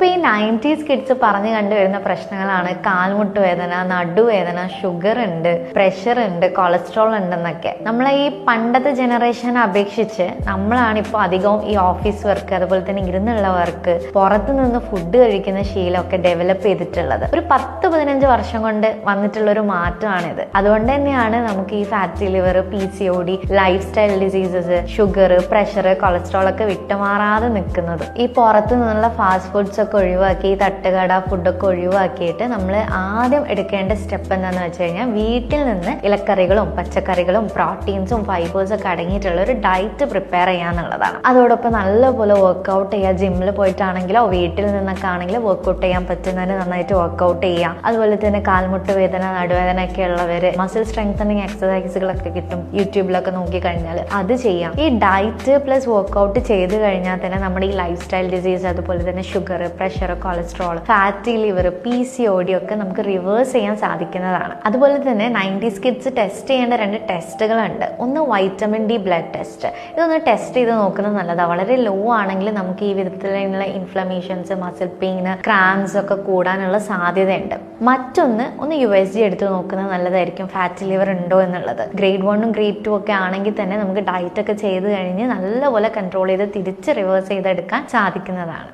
ഇപ്പോൾ ഈ 90s kids പറഞ്ഞു കണ്ടുവരുന്ന പ്രശ്നങ്ങളാണ് കാൽമുട്ട് വേദന, നടുവേദന, ഷുഗർ ഉണ്ട്, പ്രഷർ ഉണ്ട്, കൊളസ്ട്രോൾ ഉണ്ടെന്നൊക്കെ. നമ്മളെ ഈ പണ്ടത്തെ ജനറേഷനെ അപേക്ഷിച്ച് നമ്മളാണ് ഇപ്പോൾ അധികവും ഈ ഓഫീസ് വർക്ക്, അതുപോലെ തന്നെ ഇരുന്നുള്ള വർക്ക്, പുറത്തു നിന്ന് ഫുഡ് കഴിക്കുന്ന ശീലമൊക്കെ ഡെവലപ്പ് ചെയ്തിട്ടുള്ളത്. ഒരു 10-15 വർഷം കൊണ്ട് വന്നിട്ടുള്ള ഒരു മാറ്റമാണിത്. അതുകൊണ്ട് തന്നെയാണ് നമുക്ക് ഈ fatty liver, PCOD, life style diseases, sugar, pressure, cholesterol ഒക്കെ വിട്ടുമാറാതെ നിൽക്കുന്നത്. ഈ പുറത്തു നിന്നുള്ള ഫാസ്റ്റ് ഫുഡ്സ് ഒക്കെ ഒഴിവാക്കി, ഈ തട്ടുകട ഫുഡൊക്കെ ഒഴിവാക്കിയിട്ട് നമ്മൾ ആദ്യം എടുക്കേണ്ട സ്റ്റെപ്പ് എന്താണെന്ന് വെച്ച് കഴിഞ്ഞാൽ വീട്ടിൽ നിന്ന് ഇലക്കറികളും പച്ചക്കറികളും പ്രോട്ടീൻസും ഫൈബേഴ്സും ഒക്കെ അടങ്ങിയിട്ടുള്ള ഒരു ഡയറ്റ് പ്രിപ്പയർ ചെയ്യാന്നുള്ളതാണ്. അതോടൊപ്പം നല്ലപോലെ വർക്ക്ഔട്ട് ചെയ്യുക. ജിമ്മിൽ പോയിട്ടാണെങ്കിലോ വീട്ടിൽ നിന്നൊക്കെ ആണെങ്കിലോ വർക്ക്ഔട്ട് ചെയ്യാൻ പറ്റുന്നതിന് നന്നായിട്ട് വർക്ക്ഔട്ട് ചെയ്യുക. അതുപോലെ തന്നെ കാൽമുട്ട് വേദന, നടുവേദന ഒക്കെ ഉള്ളവർ മസിൽ സ്ട്രെങ്തനിങ് എക്സസൈസുകളൊക്കെ കിട്ടും, യൂട്യൂബിലൊക്കെ നോക്കി കഴിഞ്ഞാൽ അത് ചെയ്യാം. ഈ ഡയറ്റ് പ്ലസ് വർക്ക്ഔട്ട് ചെയ്ത് കഴിഞ്ഞാൽ തന്നെ നമ്മുടെ ഈ ലൈഫ് സ്റ്റൈൽ ഡിസീസ്, അതുപോലെ തന്നെ sugar, pressure, cholesterol, fatty liver, PCOD ഒക്കെ നമുക്ക് റിവേഴ്സ് ചെയ്യാൻ സാധിക്കുന്നതാണ്. അതുപോലെ തന്നെ 90s കിഡ്സ് ടെസ്റ്റ് ചെയ്യേണ്ട 2 ടെസ്റ്റുകളുണ്ട്. ഒന്ന് വൈറ്റമിൻ D ബ്ലഡ് ടെസ്റ്റ്. ഇതൊന്ന് ടെസ്റ്റ് ചെയ്ത് നോക്കുന്നത് നല്ലതാണ്. വളരെ ലോ ആണെങ്കിൽ നമുക്ക് ഈ വിധത്തിലുള്ള ഇൻഫ്ലമേഷൻസ്, മസിൽ പെയിൻ, ക്രാംസ് ഒക്കെ കൂടാനുള്ള സാധ്യതയുണ്ട്. മറ്റൊന്ന് USG എടുത്ത് നോക്കുന്നത് നല്ലതായിരിക്കും, ഫാറ്റി ലിവർ ഉണ്ടോ എന്നുള്ളത്. ഗ്രേഡ് 1ഉം ഗ്രേഡ് 2 ഒക്കെ ആണെങ്കിൽ തന്നെ നമുക്ക് ഡയറ്റ് ഒക്കെ ചെയ്ത് കഴിഞ്ഞ് നല്ലപോലെ കൺട്രോൾ ചെയ്ത് തിരിച്ച് റിവേഴ്സ് ചെയ്തെടുക്കാൻ സാധിക്കുന്നതാണ്.